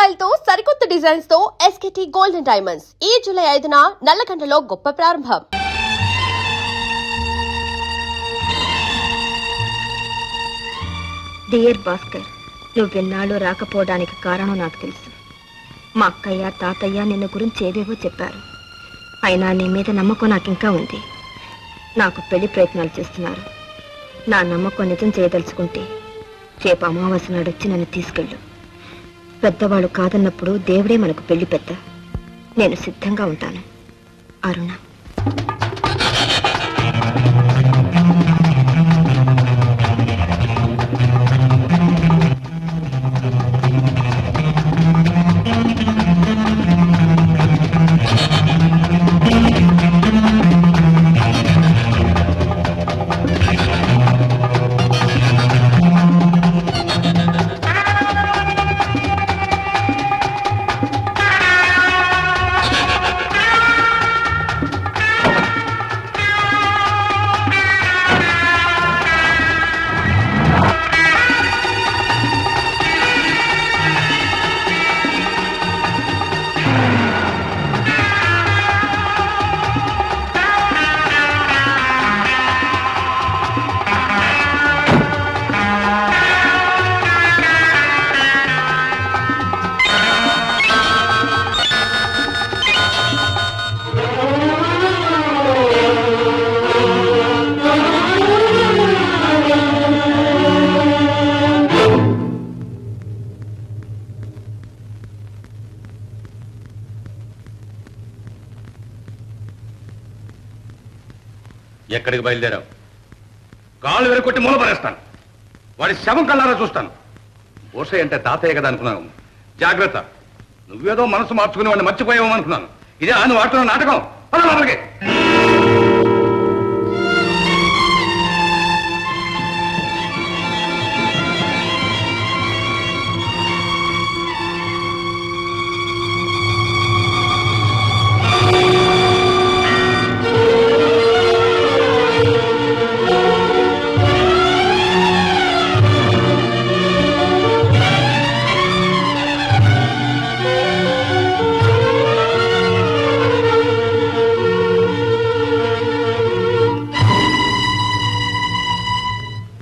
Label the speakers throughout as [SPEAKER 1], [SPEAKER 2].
[SPEAKER 1] Style తో సరికొత్త designs తో ఎస్కేటీ గోల్డెన్ డైమండ్స్ ఈ జూలై 5న నల్లకంటలో గొప్ప ప్రారంభం.
[SPEAKER 2] డియర్ భాస్కర్, నువ్వెన్నాళ్ళు రాకపోవడానికి కారణం నాకు తెలుసు. మా అక్కయ్య తాతయ్య నిన్ను గురించి ఏవేవో చెప్పారు. అయినా నీ మీద నమ్మకం నాకు ఇంకా ఉంది. నాకు పెళ్లి ప్రయత్నాలు చేస్తున్నారు. నా నమ్మకం నిజం చేయదలుచుకుంటే రేపు అమావాస్య నాడు వచ్చి నన్ను తీసుకెళ్ళు. పెద్దవాళ్ళు కాదన్నప్పుడు దేవుడే మనకు పెళ్లి పెద్ద. నేను సిద్ధంగా ఉంటాను. అరుణ.
[SPEAKER 3] ఎక్కడికి బయలుదేరావు? కాళ్ళు వెరకొట్టి మూల పడేస్తాను. వాడి శవం కల్లారా చూస్తాను. ఓసై అంటే తాతయ్య కదా అనుకున్నాను. జాగ్రత్త, నువ్వేదో మనసు మార్చుకుని వాడిని మర్చిపోయావు అనుకున్నాను. ఇదే నువ్వు ఆడుతున్న నాటకం. అలాగే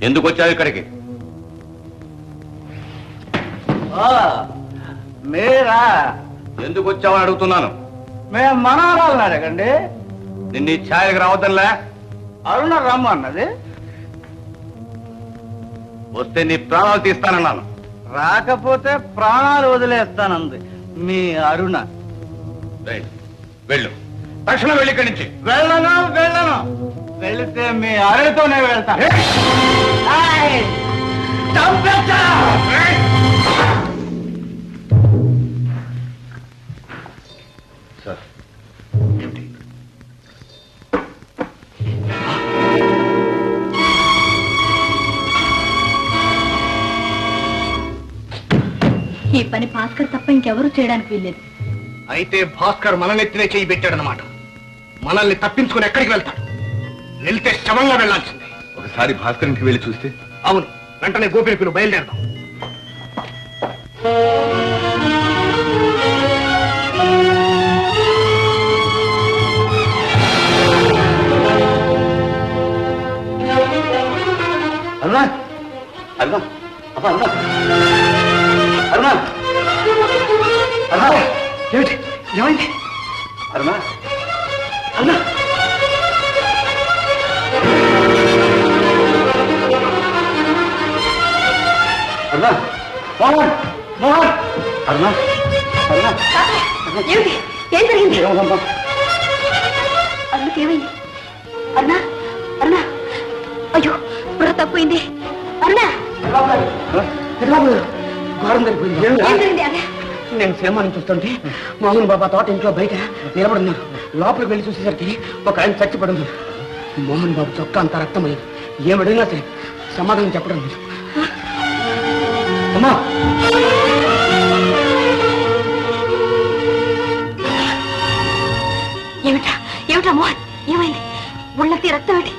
[SPEAKER 3] ఎందుకు వచ్చావు ఇక్కడికి?
[SPEAKER 4] మీరా
[SPEAKER 3] ఎందుకు వచ్చావని అడుగుతున్నాను.
[SPEAKER 4] మేము మనవరాలను అడగండి.
[SPEAKER 3] నిన్ను ఈ ఛాయలకు రావద్దనిలే.
[SPEAKER 4] అరుణ రమ్మన్నది.
[SPEAKER 3] వస్తే నీ ప్రాణాలు తీస్తానన్నాను.
[SPEAKER 4] రాకపోతే ప్రాణాలు వదిలేస్తానంది మీ అరుణ.
[SPEAKER 3] వెళ్ళు, తక్షణం వెళ్ళి ఇక్కడి నుంచి.
[SPEAKER 4] వెళ్ళను. వెళితే మీ అరుణతోనే వెళ్తాను.
[SPEAKER 3] సార్,
[SPEAKER 2] ఈ పని భాస్కర్ తప్ప ఇంకెవరూ చేయడానికి వీల్లేదు.
[SPEAKER 5] అయితే భాస్కర్ మననెత్తినే చేయి పెట్టాడనమాట. మనల్ని తప్పించుకుని ఎక్కడికి వెళ్తాడు? వెళ్తే శవంగా వెళ్లాల్సిందే.
[SPEAKER 3] ఒకసారి భాస్కర్కి వెళ్ళి చూస్తే?
[SPEAKER 5] అవును, వెంటనే గోపిని బయలుదేరదాం.
[SPEAKER 3] అరుణా, అరుణా, అబ్బా అరుణా, అరుణా, అరుణా,
[SPEAKER 5] ఏమిటి? ఏమైంది?
[SPEAKER 3] అరుణా, అరుణా, అరుణా, మోహన్, మోహన్, అరుణా, అరుణా,
[SPEAKER 2] ఏమిటి? ఏం జరిగింది? అరుణకి ఏమైంది? అరుణ, అరుణ, అయ్యో బుర్ర తక్కువైంది. అరుణ,
[SPEAKER 5] ఘోరం జరిగిపోయింది.
[SPEAKER 2] ఏం జరిగింది? అదే
[SPEAKER 5] నేను సినిమా నుంచి చూస్తుంటే మోహన్ బాబా తోట ఇంట్లో బయట నిలబడున్నారు. లోపలికి వెళ్ళి చూసేసరికి ఒక ఆయన చచ్చిపడింది. మోహన్ బాబు చొక్కా అంత రక్తమైంది. ఏమడిగినా సరే సమాధానం చెప్పడం లేదు. అమ్మా,
[SPEAKER 2] ఏమిటా మోహన్? ఏమైంది? ఒళ్ళకి రక్తం ఏంటి?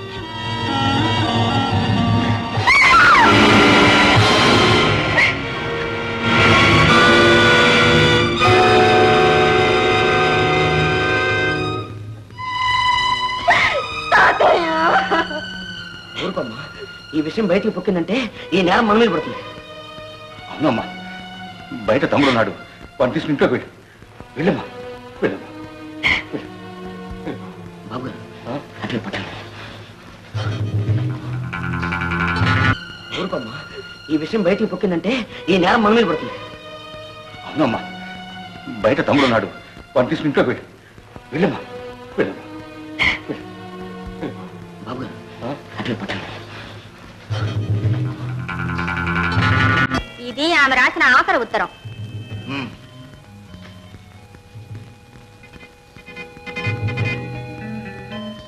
[SPEAKER 5] విషయం బయటికి పొక్కిందంటే ఈ నేరం మన మీద పడుతుంది.
[SPEAKER 3] అవునమ్మా, బయట తమ్ముడు ఉన్నాడు, వాడిని తీసుకుని ఇంట్లోకి వెళ్ళు. వెళ్ళమ్మా, వెళ్ళమ్మా.
[SPEAKER 5] బాబు గారు అట్లా పట్టండి. ఊరుకోమ్మా, ఈ విషయం బయటికి పొక్కిందంటే ఈ నేరం మన మీద పడుతుంది.
[SPEAKER 3] అవునమ్మా, బయట తమ్ముడు ఉన్నాడు, వాడిని తీసుకుని ఇంట్లోకి వెళ్ళు. వెళ్ళమ్మా, వెళ్ళమ్మా.
[SPEAKER 5] బాబు గారు అట్లా పట్టండి.
[SPEAKER 2] ఇది ఆమె రాసిన ఆఖరి ఉత్తరం.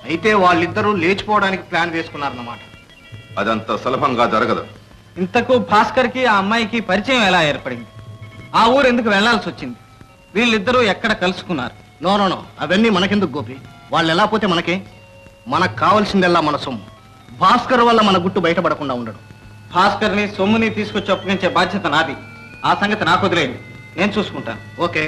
[SPEAKER 4] అయితే వాళ్ళిద్దరూ లేచిపోవడానికి ప్లాన్ వేసుకున్నారన్నమాట.
[SPEAKER 3] అదంత సులభంగా జరగదు.
[SPEAKER 4] ఇంతకు భాస్కర్ కి ఆ అమ్మాయికి పరిచయం ఎలా ఏర్పడింది? ఆ ఊరు ఎందుకు వెళ్లాల్సి వచ్చింది? వీళ్ళిద్దరూ ఎక్కడ కలుసుకున్నారు?
[SPEAKER 6] నో అవన్నీ మనకెందుకు గోపి? వాళ్ళు ఎలా పోతే మనకే. మనకు కావాల్సిందల్లా మన సొమ్ము. భాస్కర్ వల్ల మన గుట్టు బయటపడకుండా ఉండడు.
[SPEAKER 4] భాస్కర్ ని సొమ్ముని తీసుకొచ్చి అప్పగించే బాధ్యత నాది. ఆ సంగతి నాకు వదిలేయండి, నేను చూసుకుంటాను.
[SPEAKER 6] ఓకే.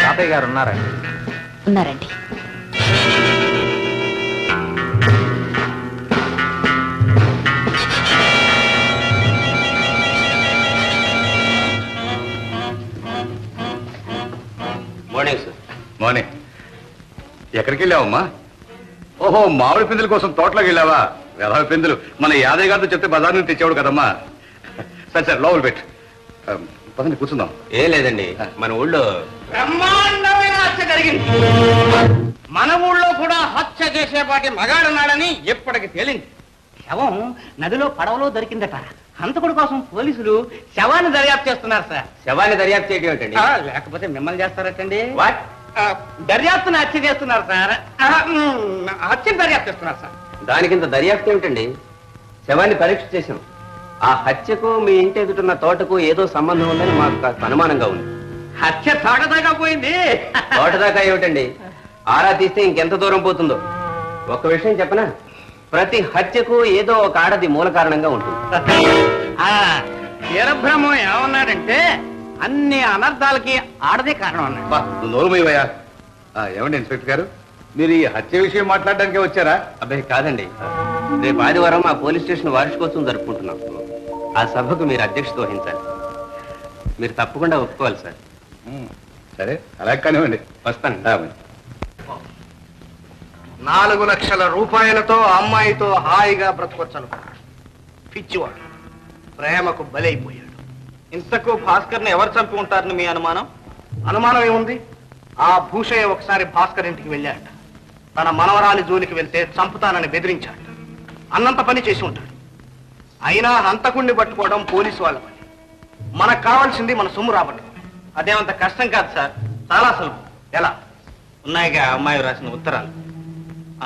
[SPEAKER 4] తాతయ్య గారు ఉన్నారా?
[SPEAKER 2] ఉన్నారండి.
[SPEAKER 3] Morning sir. మార్నింగ్. ఎక్కడికి వెళ్ళావమ్మా? ఓహో, మామిడి పిందుల కోసం తోటలోకి వెళ్ళావా? వెధవ పిందులు మన యాదయ్య గారితో చెప్తే బజార్ నుంచి తెచ్చేవాడు కదమ్మా. సరే సరే, లోపల పెట్టు. పదండి కూర్చుందాం.
[SPEAKER 7] ఏం లేదండి, మన ఊళ్ళో
[SPEAKER 5] బ్రహ్మాండమైన హత్య జరిగింది. మన ఊళ్ళో కూడా హత్య చేసేపాటి మగాడున్నాడని ఎప్పటికి తేలింది. శవం నదిలో పడవలో దొరికిందట. హంతకుడి కోసం పోలీసులు శవాన్ని దర్యాప్తు చేస్తున్నారు సార్.
[SPEAKER 7] శవాన్ని దర్యాప్తు చేయడం ఏంటండి?
[SPEAKER 5] లేకపోతే మిమ్మల్ని చేస్తారటండి.
[SPEAKER 7] వాట్?
[SPEAKER 5] దర్యాప్తును హత్య చేస్తున్నారు సార్. హత్యను దర్యాప్తు చేస్తున్నారు సార్.
[SPEAKER 7] దానికింత దర్యాప్తు ఏమిటండి? శవాన్ని పరీక్ష చేశాం. ఆ హత్యకు మీ ఇంటి ఎదుటున్న తోటకు ఏదో సంబంధం ఉందని మాకు కాస్త అనుమానంగా ఉంది.
[SPEAKER 5] హత్య తాగదాకా పోయింది.
[SPEAKER 7] తోట దాకా ఏమిటండి, ఆరా తీస్తే ఇంకెంత దూరం పోతుందో. ఒక్క విషయం చెప్పనా, ప్రతి హత్యకు ఏదో ఒక ఆడది మూల కారణంగా ఉంటుంది.
[SPEAKER 5] వీరబ్రహ్మం ఏమన్నాడంటే అన్ని అనర్థాలకి ఆడదే కారణం అన్నాడు.
[SPEAKER 3] నువ్వు నోరు మూయవయ్యా. ఏమండి ఇన్స్పెక్టర్ గారు, మీరు ఈ హత్య విషయం మాట్లాడడానికే వచ్చారా?
[SPEAKER 7] అబ్బాయి కాదండి, రేపు ఆదివారం మా పోలీస్ స్టేషన్ వార్షికోత్సవం జరుపుకుంటున్నాం. ఆ సభకు మీరు అధ్యక్షత వహించాలి. మీరు తప్పకుండా ఒప్పుకోవాలి సార్.
[SPEAKER 3] సరే, అలా కానివ్వండి.
[SPEAKER 7] వస్తాను.
[SPEAKER 6] 4 లక్షల రూపాయలతో అమ్మాయితో హాయిగా బ్రతకొచ్చను. పిచ్చివాడు ప్రేమకు బలైపోయాడు.
[SPEAKER 4] ఇంతకు భాస్కర్ ని ఎవరు చంపి ఉంటారని మీ అనుమానం?
[SPEAKER 6] అనుమానం ఏముంది? ఆ భూషయ్య ఒకసారి భాస్కర్ ఇంటికి వెళ్ళాడు. తన మనవరాలి జోలికి వెళ్తే చంపుతానని బెదిరించాడు. అన్నంత పని చేసి ఉంటాడు. అయినా హంతకుణ్ణి పట్టుకోవడం పోలీసు వాళ్ళ పని. మనకు కావాల్సింది మన సొమ్ము రాబట్టుకోవడం.
[SPEAKER 4] అదేమంత కష్టం కాదు సార్, చాలా సులభం.
[SPEAKER 6] ఎలా?
[SPEAKER 4] ఉన్నాయిగా అమ్మాయి రాసిన ఉత్తరాలు.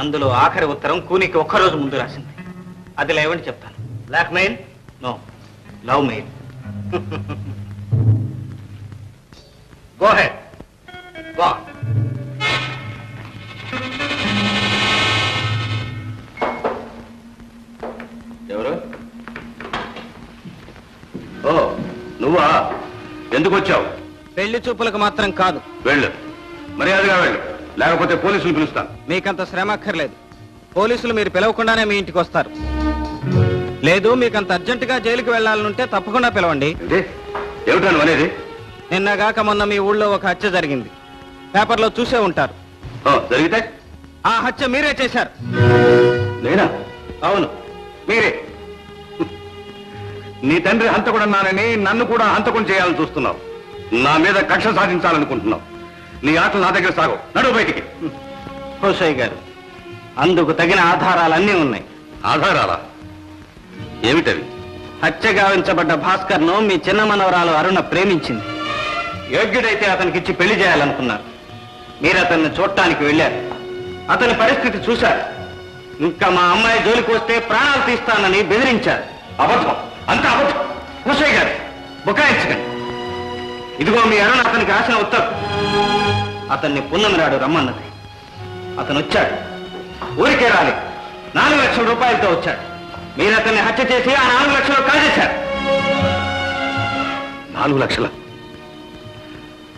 [SPEAKER 4] అందులో ఆఖరి ఉత్తరం కూనికి ఒక్కరోజు ముందు రాసింది. అది లేవని చెప్తాను.
[SPEAKER 6] Black mail?
[SPEAKER 4] No, love mail.
[SPEAKER 6] Go head. Go.
[SPEAKER 3] ఎవరు? ఓ, నువ్వా? ఎందుకు వచ్చావు?
[SPEAKER 4] పెళ్లి చూపులకు మాత్రం కాదు.
[SPEAKER 3] వెళ్ళు, మర్యాదగా వెళ్ళు, లేకపోతే పోలీసులు పిలుస్తాను.
[SPEAKER 4] మీకంత శ్రమ అక్కర్లేదు. పోలీసులు మీరు పిలవకుండానే మీ ఇంటికి వస్తారు. లేదు, మీకంత అర్జెంటుగా జైలుకి వెళ్లాలనుంటే తప్పకుండా పిలవండి.
[SPEAKER 3] ఏమిటా నువ్వు అనేది?
[SPEAKER 4] నిన్నగాక మొన్న మీ ఊళ్ళో ఒక హత్య జరిగింది. పేపర్లో చూసే ఉంటారు.
[SPEAKER 3] జరిగితే
[SPEAKER 4] ఆ హత్య మీరే చేశారు.
[SPEAKER 3] నేనా?
[SPEAKER 4] అవును,
[SPEAKER 3] మీరే. నీ తండ్రి హంతకుడన్నానని నన్ను కూడా హంతకుని చేయాలని చూస్తున్నావు. నా మీద కక్ష సాధించాలనుకుంటున్నావు. నీ ఆటలు నా దగ్గర సాగవు. నడువు బయటికి.
[SPEAKER 4] హోసయ్య గారు, అందుకు తగిన ఆధారాలన్నీ ఉన్నాయి.
[SPEAKER 3] ఆధారాలా? ఏమిటవి?
[SPEAKER 4] హత్య గావించబడ్డ భాస్కర్ ను మీ చిన్న మనవరాలు అరుణ ప్రేమించింది. యోగ్యుడైతే అతనికిచ్చి పెళ్లి చేయాలనుకున్నారు. మీరు అతన్ని చూడటానికి వెళ్ళారు. అతని పరిస్థితి చూశారు. ఇంకా మా అమ్మాయి జోలికి వస్తే ప్రాణాలు తీస్తానని బెదిరించారు.
[SPEAKER 3] అబద్ధం, అంత అబద్ధం.
[SPEAKER 4] హుసయ్య గారు, బుకాయించకండి. ఇదిగో మీ అరుణ అతనికి రాసిన ఉత్తరం. అతన్ని పున్నమి నాడు రమ్మన్నది. అతను వచ్చాడు. ఊరికే రాలి 4 లక్షల రూపాయలతో వచ్చాడు. మీరు అతన్ని హత్య చేసి ఆ 4 లక్షలు కాజేశారు.
[SPEAKER 3] 4 లక్షల?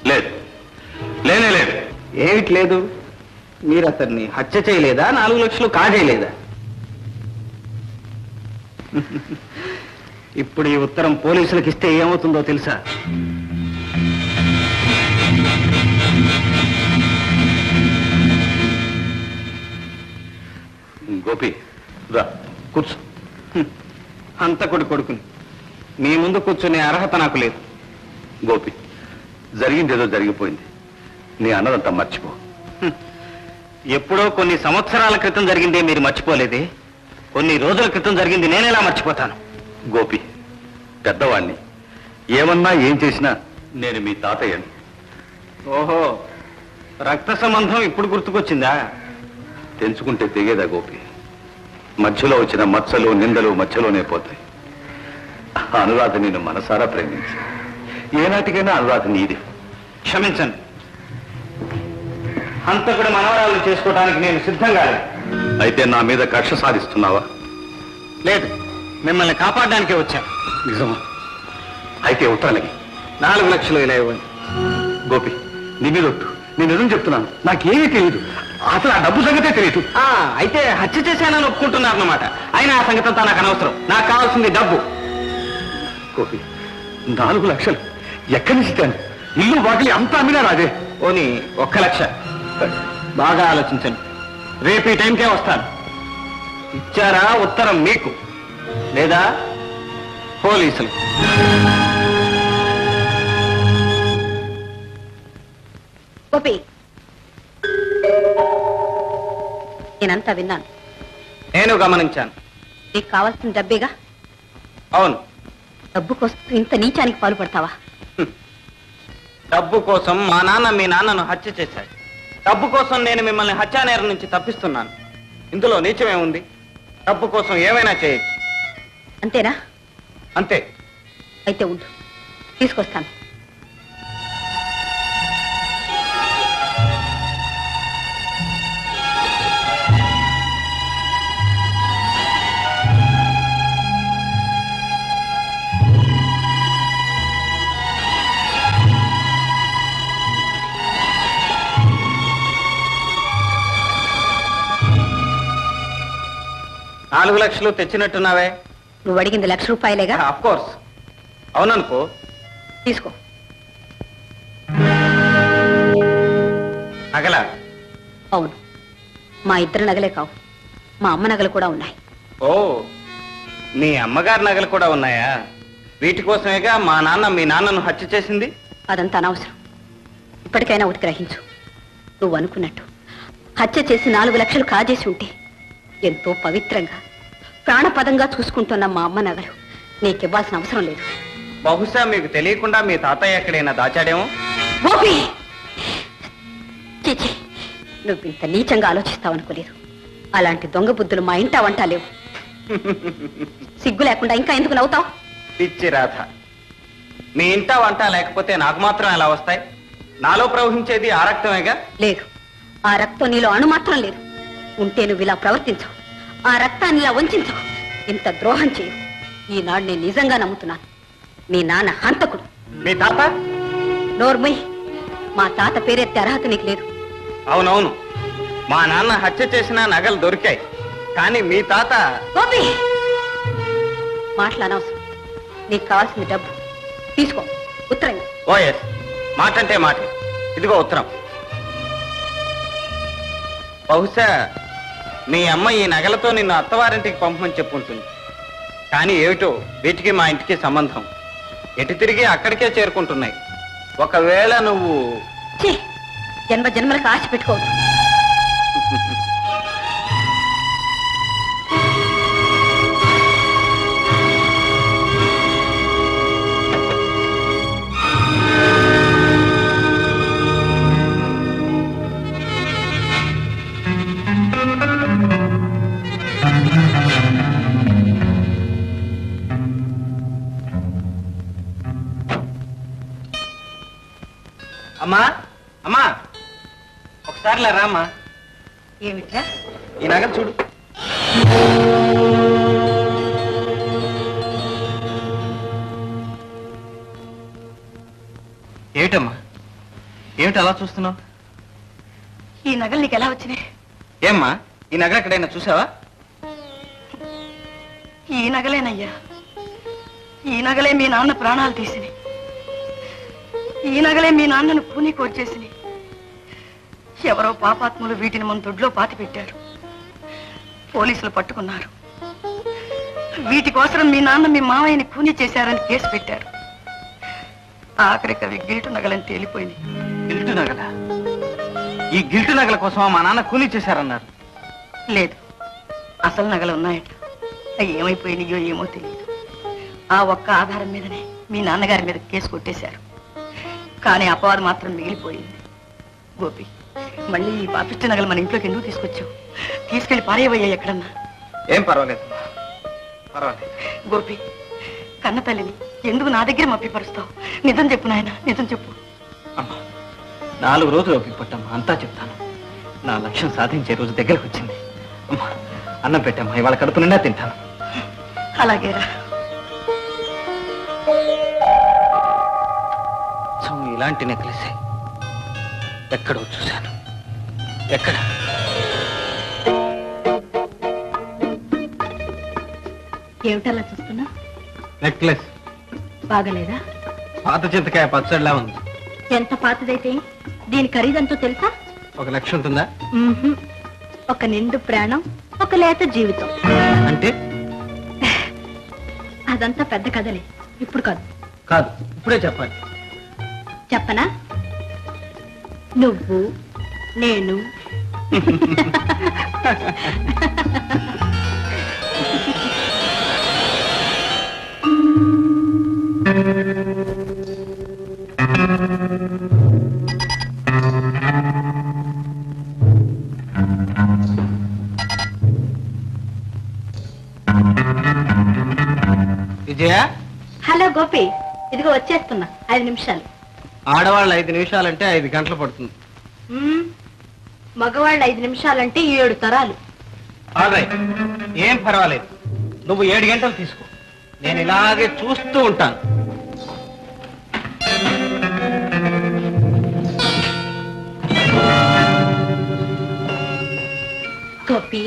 [SPEAKER 3] లేదు, లేనే లేదు.
[SPEAKER 4] ఏమిటి లేదు? మీరు అతన్ని హత్య చేయలేదా? 4 లక్షలు కాజేయలేదా? ఇప్పుడు ఈ ఉత్తరం పోలీసులకు ఇస్తే ఏమవుతుందో తెలుసా?
[SPEAKER 3] గోపి రా కూర్చో.
[SPEAKER 4] హంతకుడి కొడుకుని మీ ముందు కూర్చునే అర్హత నాకు లేదు.
[SPEAKER 3] గోపి, జరిగిందేదో జరిగిపోయింది. నీ అన్నదంతా మర్చిపో.
[SPEAKER 4] ఎప్పుడో కొన్ని సంవత్సరాల క్రితం జరిగిందే మీరు మర్చిపోలేదే. కొన్ని రోజుల క్రితం జరిగింది నేనెలా మర్చిపోతాను?
[SPEAKER 3] గోపి, పెద్దవాణ్ణి. ఏమన్నా ఏం చేసినా నేను మీ తాతయ్యని.
[SPEAKER 4] ఓహో, రక్త సంబంధం ఇప్పుడు గుర్తుకొచ్చిందా?
[SPEAKER 3] తెంచుకుంటే తెగేదా గోపి? మధ్యలో వచ్చిన మచ్చలు నిందలు మధ్యలోనే పోతాయి. అనురాధ నేను మనసారా ప్రేమించి ఏనాటికైనా అనురాధ నీది.
[SPEAKER 4] క్షమించండి. హంతకుడి మనవరాలను చేసుకోవడానికి నేను సిద్ధంగా లేదు.
[SPEAKER 3] అయితే నా మీద కక్ష సాధిస్తున్నావా?
[SPEAKER 4] లేదు, మిమ్మల్ని కాపాడడానికే వచ్చాను.
[SPEAKER 3] నిజమా? అయితే ఉత్తరానికి
[SPEAKER 4] 4 లక్షలు ఇలా ఇవ్వండి.
[SPEAKER 3] గోపి, నీ మీద ఒట్టు. నేను నిజం చెప్తున్నాను. నాకేమీ తెలియదు. అసలు ఆ డబ్బు సంగతే తెలియదు.
[SPEAKER 4] అయితే హత్య చేశానని ఒప్పుకుంటున్నారన్నమాట. అయినా ఆ సంగతి అంతా నాకు అనవసరం. నాకు కావాల్సింది డబ్బు.
[SPEAKER 3] గోపి, 4 లక్షలు ఎక్కడి నుంచి ఇచ్చాను? ఇల్లు వాకిలి అంతా అమ్మినా రాదే.
[SPEAKER 4] ఓని 1 లక్ష. బాగా ఆలోచించండి. రేపు ఈ టైంకే వస్తాను. ఇచ్చారా ఉత్తరం మీకు, లేదా పోలీసులు?
[SPEAKER 2] గోపి, నేనంతా విన్నాను.
[SPEAKER 4] నేను గమనించాను.
[SPEAKER 2] నీకు కావాల్సిన డబ్బేగా.
[SPEAKER 4] అవును.
[SPEAKER 2] డబ్బు కోసం ఇంత నీచానికి పాల్పడతావా?
[SPEAKER 4] డబ్బు కోసం మా నాన్న మీ నాన్నను హత్య చేశాడు. డబ్బు కోసం నేను మిమ్మల్ని హత్యానేరం నుంచి తప్పిస్తున్నాను. ఇందులో నీచమే ఉంది. డబ్బు కోసం ఏమైనా చేయొచ్చు.
[SPEAKER 2] అంతేనా?
[SPEAKER 4] అంతే.
[SPEAKER 2] అయితే ఉండు, తీసుకొస్తాను.
[SPEAKER 4] నాలుగు లక్షలు తెచ్చినట్టున్నావే.
[SPEAKER 2] నువ్వు అడిగింది 1 లక్ష రూపాయలేగా?
[SPEAKER 4] Of course. అవుననుకో.
[SPEAKER 2] తీసుకో.
[SPEAKER 4] నగల?
[SPEAKER 2] అవును, మా ఇద్దరు నగలే కావు, మా అమ్మ నగలు కూడా ఉన్నాయి.
[SPEAKER 4] ఓ, మీ అమ్మగారి నగలు కూడా ఉన్నాయా? వీటి కోసమేగా మా నాన్న మీ నాన్నను హత్య చేసింది.
[SPEAKER 2] అదంతా అనవసరం. ఇప్పటికైనా ఒకటి గ్రహించు. నువ్వు అనుకున్నట్టు హత్య చేసి 4 లక్షలు కాజేసి ఉంటే ఎంతో పవిత్రంగా ప్రాణపదంగా చూసుకుంటున్న మా అమ్మ నగలు నీకివ్వాల్సిన అవసరం లేదు.
[SPEAKER 4] బహుశా మీకు తెలియకుండా మీ తాతయ్య ఎక్కడైనా దాచాడేమో.
[SPEAKER 2] గోపి, చీచి, నువ్వు ఇంత నీచంగా ఆలోచిస్తావనుకోలేదు. అలాంటి దొంగ బుద్ధులు మా ఇంట వంట లేవు. సిగ్గు లేకుండా ఇంకా ఎందుకు నవ్వుతావు?
[SPEAKER 4] పిచ్చి రాధ, మీ ఇంట వంట లేకపోతే నాకు మాత్రం ఎలా వస్తాయి? నాలో ప్రవహించేది ఆ రక్తమేగా.
[SPEAKER 2] లేదు, ఆ రక్తం నీలో అణు మాత్రం లేదు. ఉంటే నువ్వు ఇలా ప్రవర్తించవు, ఆ రక్తాన్ని ఇలా వంచవు, ఇంత ద్రోహం చేయవు. ఈనాడు నేను నిజంగా నమ్ముతున్నాను. మీ నాన్న హంతకుడు.
[SPEAKER 4] మీ తాత?
[SPEAKER 2] నోర్మయ్, మా తాత పేరెత్తే అర్హత నీకు లేదు.
[SPEAKER 4] అవునవును, మా నాన్న హత్య చేసిన నగలు దొరికాయి. కానీ మీ తాత...
[SPEAKER 2] గోపి, మాటలనవసరం. నీకు కావాల్సింది డబ్బు. తీసుకో, ఉత్తరం.
[SPEAKER 4] ఓఎస్, మాటంటే మాట. ఇదిగో ఉత్తరం. బహుశా మీ అమ్మ ఈ నగలతో నిన్ను అత్తవారింటికి పంపమని చెప్పుంటుంది. కానీ ఏమిటో వీటికి మా ఇంటికి సంబంధం. ఎటు తిరిగి అక్కడికే చేరుకుంటున్నాయి. ఒకవేళ నువ్వు...
[SPEAKER 2] ఛీ, జన్మ జన్మలకు ఆశ పెట్టుకోవద్దు.
[SPEAKER 4] సర్లే రామ్మా.
[SPEAKER 2] ఏమిట్రా?
[SPEAKER 4] ఈ నగలు చూడు. ఏమిటమ్మా, ఏమిటి అలా చూస్తున్నావు?
[SPEAKER 2] ఈ నగలు నీకు ఎలా వచ్చినాయి?
[SPEAKER 4] ఏమ్మా, ఈ నగలు ఎక్కడైనా చూసావా?
[SPEAKER 2] ఈ నగలేనయ్యా, ఈ నగలే మీ నాన్న ప్రాణాలు తీసినాయి. ఈ నగలే మీ నాన్నను పూని కోర్చేసినాయి. ఎవరో పాపాత్ములు వీటిని మన దొడ్లో పాతి పెట్టారు. పోలీసులు పట్టుకున్నారు. వీటి కోసం మీ నాన్న మీ మావయ్యని కూని చేశారని కేసు పెట్టారు. ఆఖరికి అవి గిల్టు నగలని తేలిపోయింది.
[SPEAKER 4] గిల్టు నగల? ఈ గిల్టు నగల కోసం మా నాన్న కూలీ చేశారన్నారు.
[SPEAKER 2] లేదు, అసలు నగలు ఉన్నాయట. అవి ఏమైపోయినాయో ఏమో తెలియదు. ఆ ఒక్క ఆధారం మీదనే మీ నాన్నగారి మీద కేసు కొట్టేశారు. కానీ అపవాదం మాత్రం మిగిలిపోయింది. గోపి, మళ్ళీ ఈ పాపిష్టి నగలు మన ఇంట్లోకి ఎందుకు తీసుకొచ్చావు? తీసుకెళ్లి పారేవయ్యా ఎక్కడన్నా.
[SPEAKER 4] ఏం పర్వాలేదు, పర్వాలేదు.
[SPEAKER 2] గోపి, కన్న తల్లిని ఎందుకు నా దగ్గర మప్పిపరుస్తావు? నిజం చెప్పు నాయన, నిజం చెప్పు.
[SPEAKER 4] అమ్మా, 4 రోజులు ఓపిక పట్టమ్మా, అంతా చెప్తాను. నా లక్ష్యం సాధించే రోజు దగ్గరకు వచ్చింది. అమ్మా, అన్నం పెట్టమ్మా, ఇవాళ కడుపు నిండా తింటాను.
[SPEAKER 2] అలాగేరా.
[SPEAKER 4] ఇలాంటి నెక్లెస్ ఎక్కడో చూశాను. ఎక్కడ?
[SPEAKER 2] ఏమిటలా చూస్తున్నా?
[SPEAKER 4] నెక్లెస్
[SPEAKER 2] బాగలేదా?
[SPEAKER 4] పాత చింతకాయ పచ్చడిలా ఉంది.
[SPEAKER 2] ఎంత పాతదైతే దీని ఖరీదంతో తెలుసా?
[SPEAKER 4] 1 లక్ష ఉంటుందా?
[SPEAKER 2] ఒక నిండు ప్రాణం, ఒక లేత జీవితం.
[SPEAKER 4] అంటే
[SPEAKER 2] అదంతా పెద్ద కథలే, ఇప్పుడు కాదు.
[SPEAKER 4] కాదు, ఇప్పుడే చెప్పాలి.
[SPEAKER 2] చెప్పనా? నువ్వు, నేను
[SPEAKER 4] విజయ.
[SPEAKER 2] హలో గోపి, ఇదిగో వచ్చేస్తున్నా. 5 నిమిషాలు.
[SPEAKER 4] ఆడవాళ్ళు 5 నిమిషాలంటే 5 గంటలు పడుతుంది.
[SPEAKER 2] మగవాళ్ళు 5 నిమిషాలంటే 7 తరాలు.
[SPEAKER 4] ఏం పర్వాలేదు, నువ్వు 7 గంటలు తీసుకో. నేను ఇలాగే చూస్తూ ఉంటాను.
[SPEAKER 2] గోపి,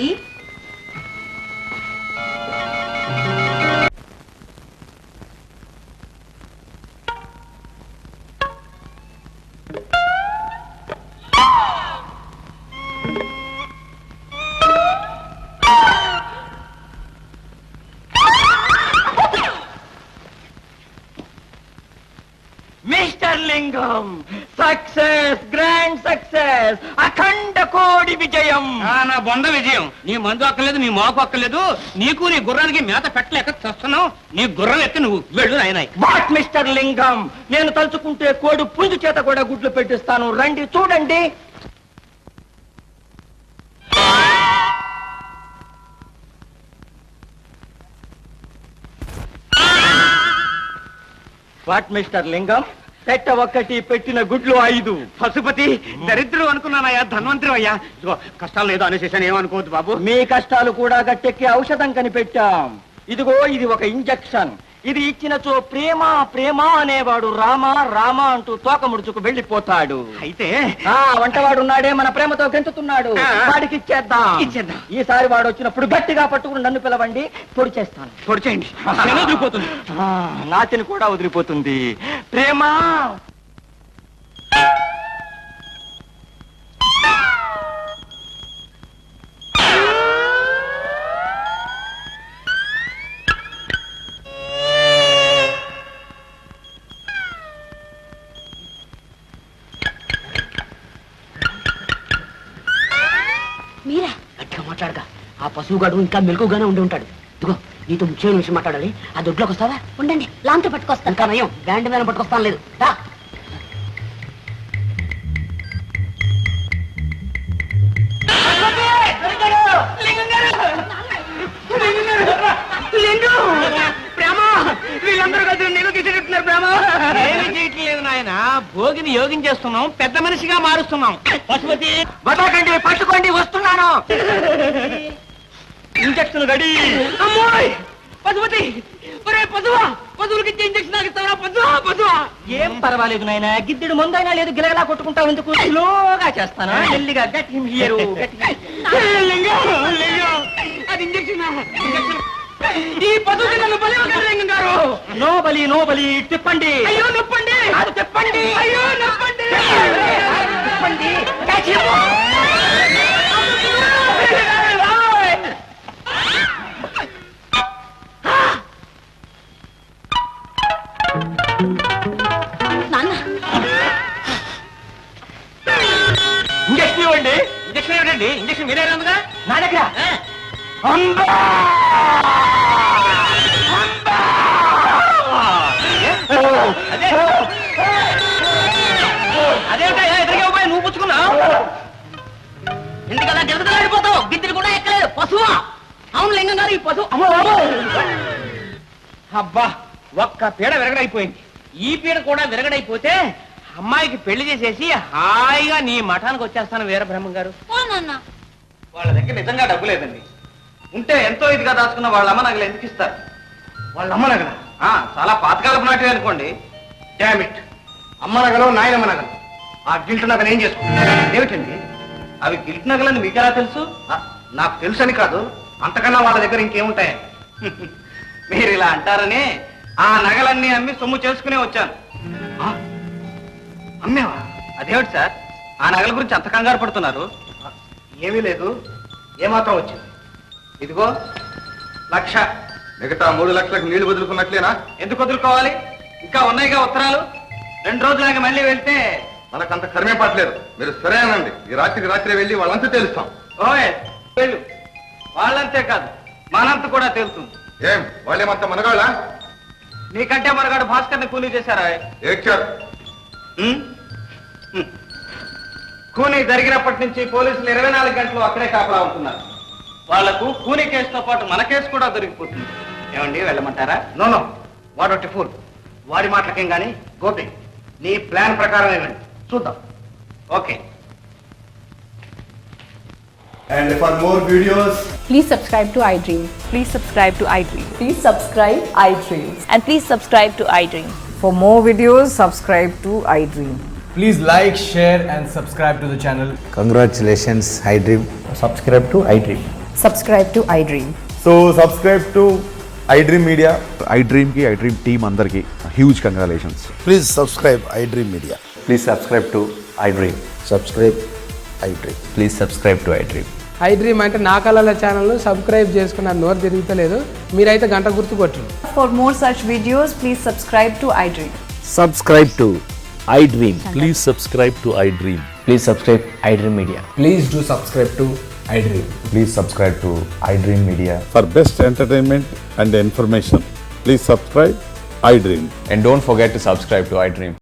[SPEAKER 5] మిస్టర్ లింగం, సక్సెస్, గ్రాండ్ సక్సెస్, అఖండ కోడి విజయం.
[SPEAKER 6] నా బొంద విజయం. నీ మందు అక్కర్లేదు, నీ మాకు అక్కర్లేదు. నీకు నీ గుర్రానికి మేత పెట్టలేక చస్తున్నావు. నీ గుర్రం ఎక్కి నువ్వు వెళ్ళు నాయనాయ్.
[SPEAKER 5] వాట్ మిస్టర్ లింగం, నేను తలుచుకుంటే కోడి పుంజు చేత కూడా గుడ్లు పెట్టిస్తాను. రండి చూడండి. వాట్ మిస్టర్ లింగం, పెట్ట 1, పెట్టిన గుడ్లు 5.
[SPEAKER 6] పశుపతి, దరిద్రం అనుకున్నానయ్యా, ధన్వంతరి అయ్యా. ఇదిగో కష్టాలు లేదో అనేసేసాను, ఏమనుకోవద్దు బాబు.
[SPEAKER 5] మీ కష్టాలు కూడా గట్టెక్కి ఔషధం కనిపెట్టాం. ఇదిగో ఇది ఒక ఇంజెక్షన్. ఇది ఇచ్చినచో ప్రేమ ప్రేమ అనేవాడు రామ రామ అంటూ తోక ముడుచుకు వెళ్ళిపోతాడు.
[SPEAKER 6] అయితే
[SPEAKER 5] వంటవాడు ఉన్నాడే మన ప్రేమతో గెంతుతున్నాడు, వాడికి ఇచ్చేద్దాం. ఈసారి వాడు వచ్చినప్పుడు గట్టిగా పట్టుకుని నన్ను పిలవండి, పొడి చేస్తాను.
[SPEAKER 6] పొడి చేయండి, వదిలిపోతుంది.
[SPEAKER 5] నాతిని కూడా వదిలిపోతుంది. ప్రేమ
[SPEAKER 2] మీరా?
[SPEAKER 5] గట్టిగా మాట్లాడగా, ఆ పశువుగాడు ఇంకా మెలకుగానే ఉండి ఉంటాడు. ఇదిగో నీతో ముఖ్యమైన విషయం మాట్లాడాలి. ఆ దొడ్లోకి వస్తావా?
[SPEAKER 2] ఉండండి, లాంతో పట్టుకొస్తాను.
[SPEAKER 5] ఇంకా నయం, బ్యాండ్ మీద పట్టుకొస్తాను. లేదు రా.
[SPEAKER 6] ప్రేమ, వీళ్ళందరూ కలిసి నీకు తీసేట్టున్నారు. ప్రేమ
[SPEAKER 4] ఏమి చేయట్లేదు నాయన,
[SPEAKER 5] భోగిని యోగించేస్తున్నాం, పెద్ద మనిషిగా మారుస్తున్నాం. పశుపతి వదలకండి, పట్టుకోండి, వస్తున్నాను. Injection ready. అమ్మోయ్ పశుపతి, ఒరే పశువా, పశువులకి ఇచ్చే ఇంజక్షన్ నాకు ఇస్తావా? పశువా. ఏం పర్వాలేదు నాయన, గిద్దెడు ముందైనా లేదు, గిలగలా కొట్టుకుంటావు ఎందుకు? స్లోగా చేస్తాను, మెల్లిగా. గట్టి హియరు, అది ఇంజక్షన్. ఈ పశువుకి నన్ను బలి లింగం గారు. నో బలి, తిప్పండి. అయ్యో నొప్పండి, అది తిప్పండి. అయ్యో నొప్పండి, తిప్పండి. ఇంజక్షన్ ఇవ్వండి. ఇంజక్షన్ ఇవ్వండి. ఇంజక్షన్ మీరే ఉందిగా నా దగ్గర. అదేమిటా ఎదురుగా పోయి నువ్వు పుచ్చుకున్నావు? ఎందుకలా జరుగుతాడిపోతావు? గిద్దెలు కూడా ఎక్కలేదు. పశువా? అవును లింగం గారు, ఈ పశువు. అబ్బా, ఒక్క పీడ విరగడైపోయింది. ఈ పీడ కూడా విరగడైపోతే అమ్మాయికి పెళ్లి చేసేసి హాయిగా నీ మఠానికి వచ్చేస్తాను వీరబ్రహ్మం గారు.
[SPEAKER 4] వాళ్ళ దగ్గర నిజంగా డబ్బు లేదండి. ఉంటే ఎంతో ఇదిగా దాచుకున్న వాళ్ళ అమ్మ నగలు ఎందుకు ఇస్తారు?
[SPEAKER 6] వాళ్ళ అమ్మ నగల
[SPEAKER 4] చాలా పాతకాలపు నాటివి అనుకోండి.
[SPEAKER 6] డామిట్, అమ్మ నగలు నాయనమ్మ నగలు. ఆ గిల్ట్ నగలు ఏం చేసుకుంటారు? ఏమిటండి
[SPEAKER 4] అవి గిల్ట్ నగలని మీకెలా తెలుసు?
[SPEAKER 6] నాకు తెలుసని కాదు, అంతకన్నా వాళ్ళ దగ్గర ఇంకేముంటాయి?
[SPEAKER 4] మీరు ఇలా అంటారని ఆ నగలన్నీ అమ్మి సొమ్ము చేసుకునే వచ్చాను.
[SPEAKER 6] అమ్మేవా?
[SPEAKER 4] అదేమిటి సార్, ఆ నగల గురించి అంత కంగారు పడుతున్నారు?
[SPEAKER 6] ఏమీ లేదు, ఏమాత్రం వచ్చింది. ఇదిగో 1,00,000.
[SPEAKER 3] మిగతా 3 లక్షలకు నీళ్లు వదులుకున్నట్లేనా?
[SPEAKER 4] ఎందుకు వదులుకోవాలి? ఇంకా ఉన్నాయిగా ఉత్తరాలు. 2 రోజులాగా మళ్ళీ వెళ్తే
[SPEAKER 3] మనకంత కర్మే పట్టలేదు. మీరు సరేనండి, ఈ రాత్రికి రాత్రి వెళ్ళి వాళ్ళంతా తెలుస్తాం.
[SPEAKER 4] ఓయ్ వెళ్ళు. వాళ్ళంతే కాదు, మనంత కూడా తెలుస్తుంది.
[SPEAKER 3] ఏం వాళ్ళేమంత మనగాళ్ళ?
[SPEAKER 4] నీకంటే మనగాడు భాస్కర్ని కూలీ చేశారా?
[SPEAKER 3] ఏడ్చారు.
[SPEAKER 4] కూనీ జరిగినప్పటి నుంచి పోలీసులు 24 గంటలు అక్కడే కాపలా ఉంటున్నారు. వాళ్లకు కూనీ కేసుతో పాటు మన కేసు కూడా దొరికిపోతుంది. ఏమండి, వెళ్ళమంటారా?
[SPEAKER 6] No, వాడొట్టి pool. వాడి మాటలకేం గాని గోపి, నీ ప్లాన్ ప్రకారం ఏనండి, చూద్దాం.
[SPEAKER 4] Okay.
[SPEAKER 8] And for more videos,
[SPEAKER 9] Please subscribe to iDream.
[SPEAKER 10] Please subscribe to iDream.
[SPEAKER 9] Please subscribe iDream.
[SPEAKER 10] And please subscribe to iDream.
[SPEAKER 11] For more videos, subscribe to iDream.
[SPEAKER 8] please like, share and subscribe to the channel.
[SPEAKER 12] Congratulations, iDream.
[SPEAKER 8] Subscribe to iDream.
[SPEAKER 11] Subscribe to iDream.
[SPEAKER 8] So subscribe to iDream Media.
[SPEAKER 12] iDream ki iDream team andarki huge congratulations.
[SPEAKER 13] Please subscribe iDream Media.
[SPEAKER 12] Please subscribe to iDream.
[SPEAKER 13] Subscribe iDream.
[SPEAKER 12] Please subscribe to iDream.
[SPEAKER 14] iDream అంటే నా కళల channel subscribe చేసుకున్న నోరు తిరుగుతలేదు. మీరైతే గంట గుర్తు కొట్టండి.
[SPEAKER 10] For more such videos, please subscribe to iDream.
[SPEAKER 12] Subscribe to iDream.
[SPEAKER 13] Please subscribe to iDream.
[SPEAKER 12] Please subscribe iDream Media.
[SPEAKER 8] Please do subscribe to iDream.
[SPEAKER 12] Please subscribe to iDream Media.
[SPEAKER 13] For best entertainment and information, please subscribe iDream.
[SPEAKER 12] And don't forget to subscribe to iDream.